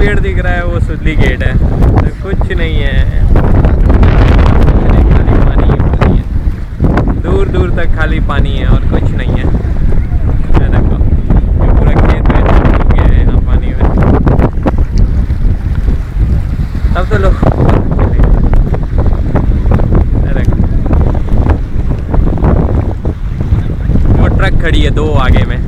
पेड़ दिख रहा है वो सुदली गेट है, तो कुछ नहीं है, खाली पानी ही पानी है, दूर दूर तक खाली पानी है और कुछ नहीं है। देखो ये पूरा खेत में डूब गया है यहाँ पानी में। तब तो लोग वो ट्रक खड़ी है 2 आगे में,